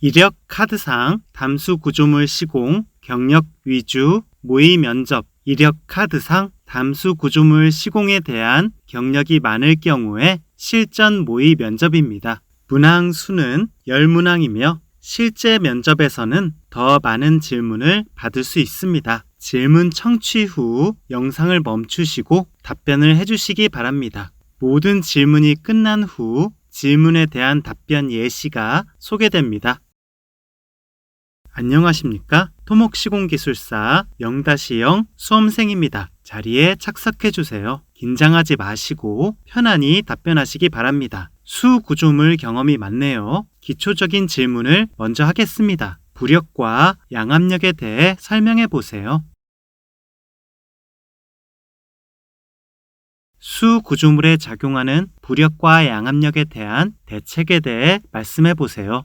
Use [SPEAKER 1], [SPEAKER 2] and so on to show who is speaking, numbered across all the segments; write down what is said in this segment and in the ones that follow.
[SPEAKER 1] 이력 카드상 담수 구조물 시공, 경력 위주, 모의 면접, 이력 카드상 담수 구조물 시공에 대한 경력이 많을 경우에 실전 모의 면접입니다. 문항 수는 10문항이며 실제 면접에서는 더 많은 질문을 받을 수 있습니다. 질문 청취 후 영상을 멈추시고 답변을 해주시기 바랍니다. 모든 질문이 끝난 후 질문에 대한 답변 예시가 소개됩니다. 안녕하십니까? 토목시공기술사 0-0 수험생입니다. 자리에 착석해주세요. 긴장하지 마시고 편안히 답변하시기 바랍니다. 수구조물 경험이 많네요. 기초적인 질문을 먼저 하겠습니다. 부력과 양압력에 대해 설명해 보세요. 수구조물에 작용하는 부력과 양압력에 대한 대책에 대해 말씀해 보세요.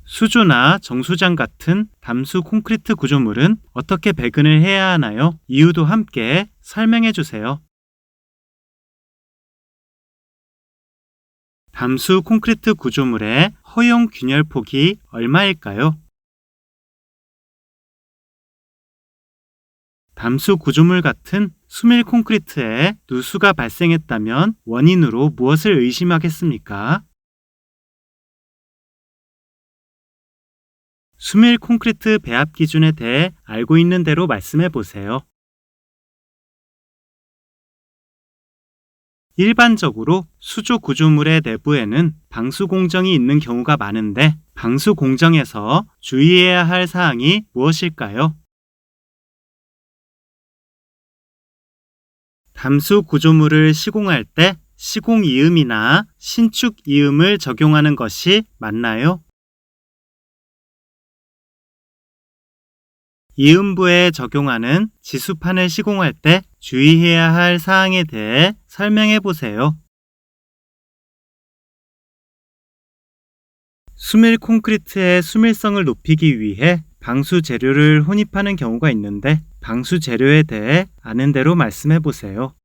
[SPEAKER 1] 수조나 정수장 같은 담수 콘크리트 구조물은 어떻게 배근을 해야 하나요? 이유도 함께 설명해 주세요. 담수 콘크리트 구조물의 허용 균열폭이 얼마일까요? 담수 구조물 같은 수밀 콘크리트에 누수가 발생했다면 원인으로 무엇을 의심하겠습니까? 수밀 콘크리트 배합 기준에 대해 알고 있는 대로 말씀해 보세요. 일반적으로 수조 구조물의 내부에는 방수 공정이 있는 경우가 많은데 방수 공정에서 주의해야 할 사항이 무엇일까요? 담수 구조물을 시공할 때 시공 이음이나 신축 이음을 적용하는 것이 맞나요? 이음부에 적용하는 지수판을 시공할 때 주의해야 할 사항에 대해 설명해 보세요. 수밀 콘크리트의 수밀성을 높이기 위해 방수 재료를 혼입하는 경우가 있는데 방수 재료에 대해 아는 대로 말씀해 보세요.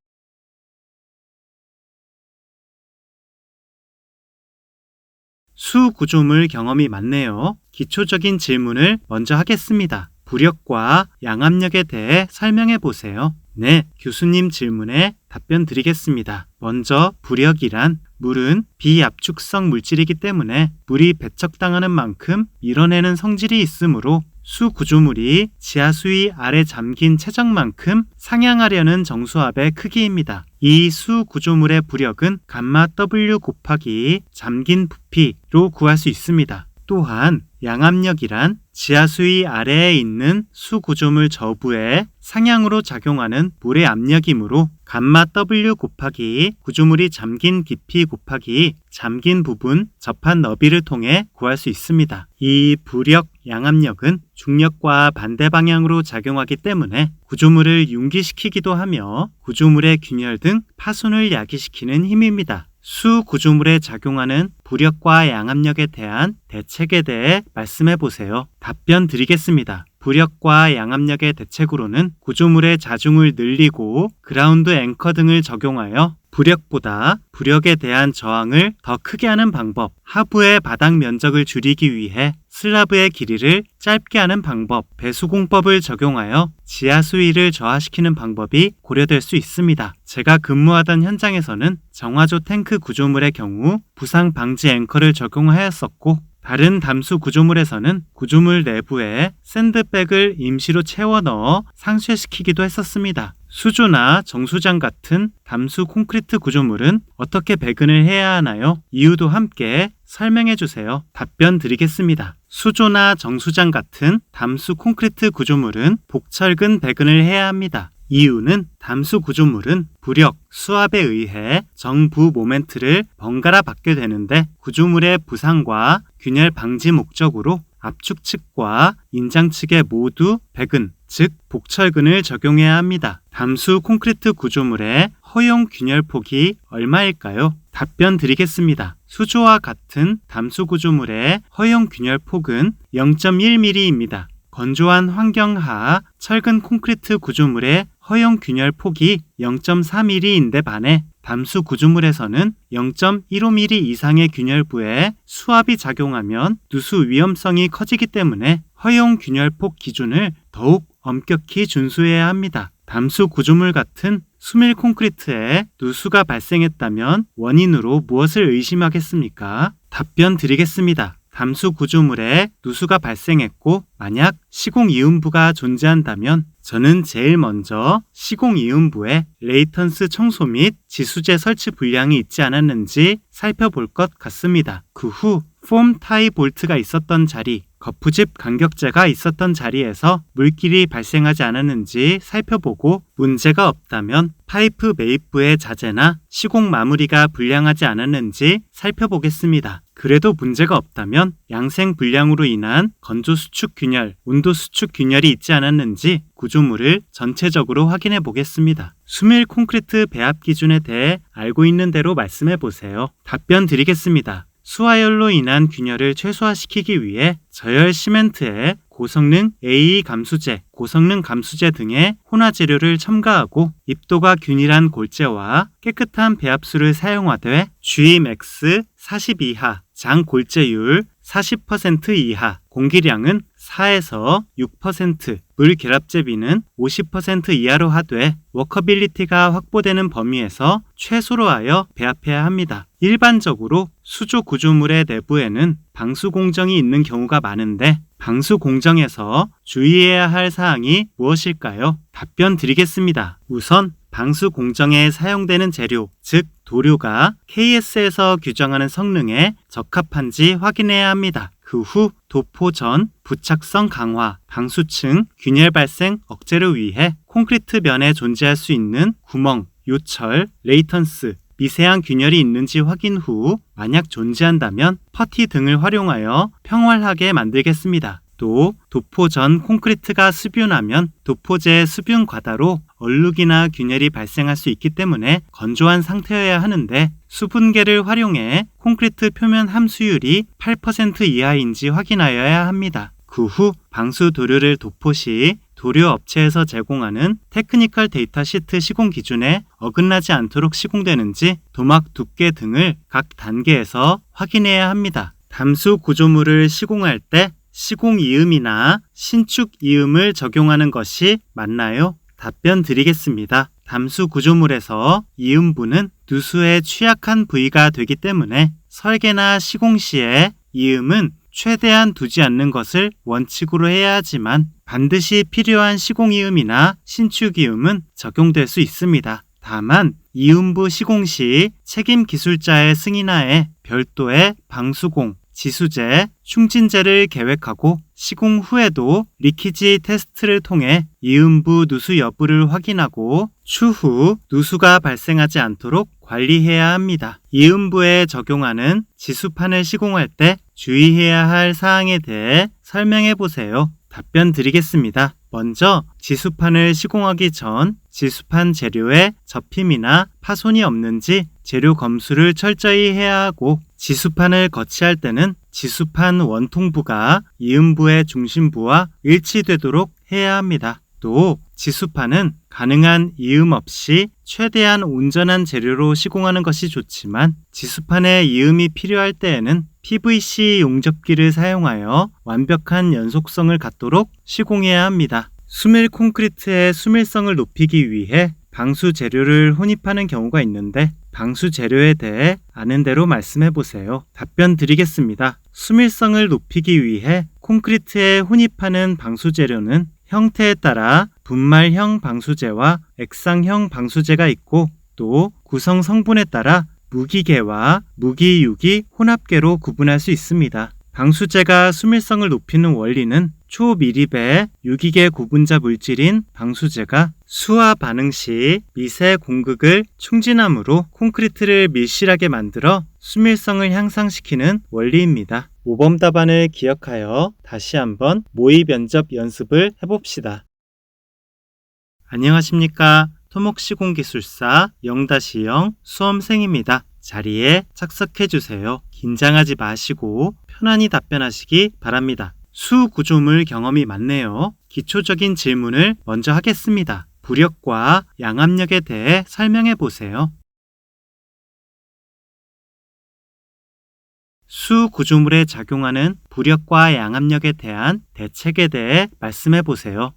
[SPEAKER 1] 수구조물 경험이 많네요. 기초적인 질문을 먼저 하겠습니다. 부력과 양압력에 대해 설명해 보세요. 네, 교수님 질문에 답변 드리겠습니다. 먼저 부력이란 물은 비압축성 물질이기 때문에 물이 배척당하는 만큼 밀어내는 성질이 있으므로 수구조물이 지하수위 아래 잠긴 최적만큼 상향하려는 정수압의 크기입니다. 이 수구조물의 부력은 감마 W 곱하기 잠긴 부피로 구할 수 있습니다. 또한 양압력이란 지하수위 아래에 있는 수구조물 저부에 상향으로 작용하는 물의 압력이므로 감마 W 곱하기 구조물이 잠긴 깊이 곱하기 잠긴 부분 접한 너비를 통해 구할 수 있습니다. 이 부력, 양압력은 중력과 반대 방향으로 작용하기 때문에 구조물을 융기시키기도 하며 구조물의 균열 등 파손을 야기시키는 힘입니다. 수구조물에 작용하는 부력과 양압력에 대한 대책에 대해 말씀해 보세요. 답변 드리겠습니다. 부력과 양압력의 대책으로는 구조물의 자중을 늘리고 그라운드 앵커 등을 적용하여 부력보다 부력에 대한 저항을 더 크게 하는 방법, 하부의 바닥 면적을 줄이기 위해 슬라브의 길이를 짧게 하는 방법, 배수공법을 적용하여 지하 수위를 저하시키는 방법이 고려될 수 있습니다. 제가 근무하던 현장에서는 정화조 탱크 구조물의 경우 부상 방지 앵커를 적용하였었고 다른 담수 구조물에서는 구조물 내부에 샌드백을 임시로 채워 넣어 상쇄시키기도 했었습니다. 수조나 정수장 같은 담수 콘크리트 구조물은 어떻게 배근을 해야 하나요? 이유도 함께 설명해 주세요. 답변 드리겠습니다. 수조나 정수장 같은 담수 콘크리트 구조물은 복철근 배근을 해야 합니다. 이유는 담수 구조물은 부력, 수압에 의해 정부 모멘트를 번갈아 받게 되는데 구조물의 부상과 균열 방지 목적으로 압축 측과 인장 측에 모두 배근, 즉 복철근을 적용해야 합니다. 담수 콘크리트 구조물의 허용 균열폭이 얼마일까요? 답변 드리겠습니다. 수조와 같은 담수 구조물의 허용 균열폭은 0.1mm입니다. 건조한 환경 하 철근 콘크리트 구조물의 허용 균열 폭이 0.4mm인데 반해 담수 구조물에서는 0.15mm 이상의 균열부에 수압이 작용하면 누수 위험성이 커지기 때문에 허용 균열폭 기준을 더욱 엄격히 준수해야 합니다. 담수 구조물 같은 수밀 콘크리트에 누수가 발생했다면 원인으로 무엇을 의심하겠습니까? 답변 드리겠습니다. 담수 구조물에 누수가 발생했고 만약 시공이음부가 존재한다면 저는 제일 먼저 시공이음부에 레이턴스 청소 및 지수제 설치 불량이 있지 않았는지 살펴볼 것 같습니다. 그 후 폼 타이 볼트가 있었던 자리, 거푸집 간격재가 있었던 자리에서 물길이 발생하지 않았는지 살펴보고 문제가 없다면 파이프 매입부의 자재나 시공 마무리가 불량하지 않았는지 살펴보겠습니다. 그래도 문제가 없다면 양생 불량으로 인한 건조 수축 균열, 온도 수축 균열이 있지 않았는지 구조물을 전체적으로 확인해 보겠습니다. 수밀 콘크리트 배합 기준에 대해 알고 있는 대로 말씀해 보세요. 답변 드리겠습니다. 수하열로 인한 균열을 최소화시키기 위해 저열 시멘트에 고성능 AE 감수제, 고성능 감수제 등의 혼화 재료를 첨가하고 입도가 균일한 골재와 깨끗한 배합수를 사용하되 GMX 40 이하, 장 골재율 40% 이하, 공기량은 4에서 6%, 물 결합제비는 50% 이하로 하되 워커빌리티가 확보되는 범위에서 최소로 하여 배합해야 합니다. 일반적으로 수조 구조물의 내부에는 방수 공정이 있는 경우가 많은데 방수 공정에서 주의해야 할 사항이 무엇일까요? 답변 드리겠습니다. 우선 방수 공정에 사용되는 재료, 즉 도료가 KS에서 규정하는 성능에 적합한지 확인해야 합니다. 그 후 도포 전 부착성 강화, 방수층 균열 발생 억제를 위해 콘크리트 면에 존재할 수 있는 구멍, 요철, 레이턴스, 미세한 균열이 있는지 확인 후 만약 존재한다면 퍼티 등을 활용하여 평활하게 만들겠습니다. 또 도포 전 콘크리트가 수분하면 도포제 수분 과다로 얼룩이나 균열이 발생할 수 있기 때문에 건조한 상태여야 하는데 수분계를 활용해 콘크리트 표면 함수율이 8% 이하인지 확인하여야 합니다. 그 후 방수 도료를 도포 시 도료 업체에서 제공하는 테크니컬 데이터 시트 시공 기준에 어긋나지 않도록 시공되는지 도막 두께 등을 각 단계에서 확인해야 합니다. 담수 구조물을 시공할 때 시공 이음이나 신축 이음을 적용하는 것이 맞나요? 답변 드리겠습니다. 담수 구조물에서 이음부는 누수에 취약한 부위가 되기 때문에 설계나 시공 시에 이음은 최대한 두지 않는 것을 원칙으로 해야 하지만 반드시 필요한 시공 이음이나 신축 이음은 적용될 수 있습니다. 다만 이음부 시공 시 책임 기술자의 승인하에 별도의 방수공, 지수제, 충진제를 계획하고 시공 후에도 리키지 테스트를 통해 이음부 누수 여부를 확인하고 추후 누수가 발생하지 않도록 관리해야 합니다. 이음부에 적용하는 지수판을 시공할 때 주의해야 할 사항에 대해 설명해 보세요. 답변 드리겠습니다. 먼저 지수판을 시공하기 전 지수판 재료에 접힘이나 파손이 없는지 재료 검수를 철저히 해야 하고 지수판을 거치할 때는 지수판 원통부가 이음부의 중심부와 일치되도록 해야 합니다. 또 지수판은 가능한 이음 없이 최대한 온전한 재료로 시공하는 것이 좋지만 지수판에 이음이 필요할 때에는 PVC 용접기를 사용하여 완벽한 연속성을 갖도록 시공해야 합니다. 수밀 콘크리트의 수밀성을 높이기 위해 방수 재료를 혼입하는 경우가 있는데 방수 재료에 대해 아는 대로 말씀해 보세요. 답변 드리겠습니다. 수밀성을 높이기 위해 콘크리트에 혼입하는 방수 재료는 형태에 따라 분말형 방수제와 액상형 방수제가 있고 또 구성 성분에 따라 무기계와 무기유기 혼합계로 구분할 수 있습니다. 방수제가 수밀성을 높이는 원리는 초미립의 유기계 구분자 물질인 방수제가 수화 반응 시 미세 공극을 충진함으로 콘크리트를 밀실하게 만들어 수밀성을 향상시키는 원리입니다. 모범 답안을 기억하여 다시 한번 모의 면접 연습을 해봅시다. 안녕하십니까. 토목시공기술사 0-0 수험생입니다. 자리에 착석해주세요. 긴장하지 마시고 편안히 답변하시기 바랍니다. 수구조물 경험이 많네요. 기초적인 질문을 먼저 하겠습니다. 부력과 양압력에 대해 설명해 보세요. 수 구조물에 작용하는 부력과 양압력에 대한 대책에 대해 말씀해 보세요.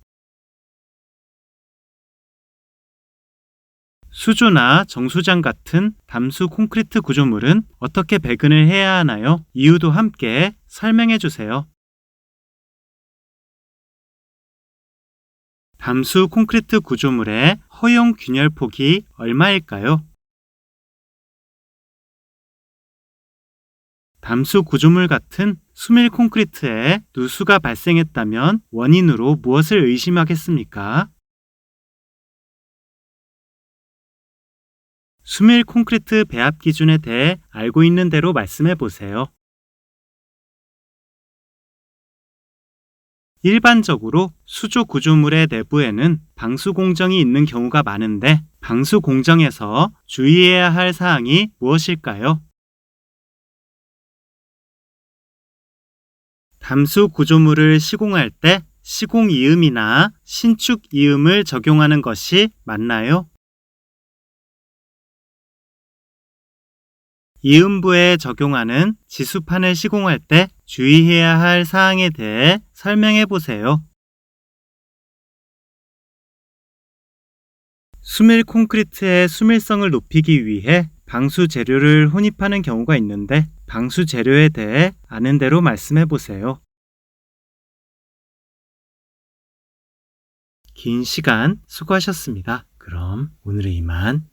[SPEAKER 1] 수조나 정수장 같은 담수 콘크리트 구조물은 어떻게 배근을 해야 하나요? 이유도 함께 설명해 주세요. 담수 콘크리트 구조물의 허용 균열폭이 얼마일까요? 담수 구조물 같은 수밀 콘크리트에 누수가 발생했다면 원인으로 무엇을 의심하겠습니까? 수밀 콘크리트 배합 기준에 대해 알고 있는 대로 말씀해 보세요. 일반적으로 수조 구조물의 내부에는 방수 공정이 있는 경우가 많은데 방수 공정에서 주의해야 할 사항이 무엇일까요? 담수 구조물을 시공할 때 시공 이음이나 신축 이음을 적용하는 것이 맞나요? 이음부에 적용하는 지수판을 시공할 때 주의해야 할 사항에 대해 설명해 보세요. 수밀 콘크리트의 수밀성을 높이기 위해 방수 재료를 혼입하는 경우가 있는데 방수 재료에 대해 아는 대로 말씀해 보세요. 긴 시간 수고하셨습니다. 그럼 오늘은 이만.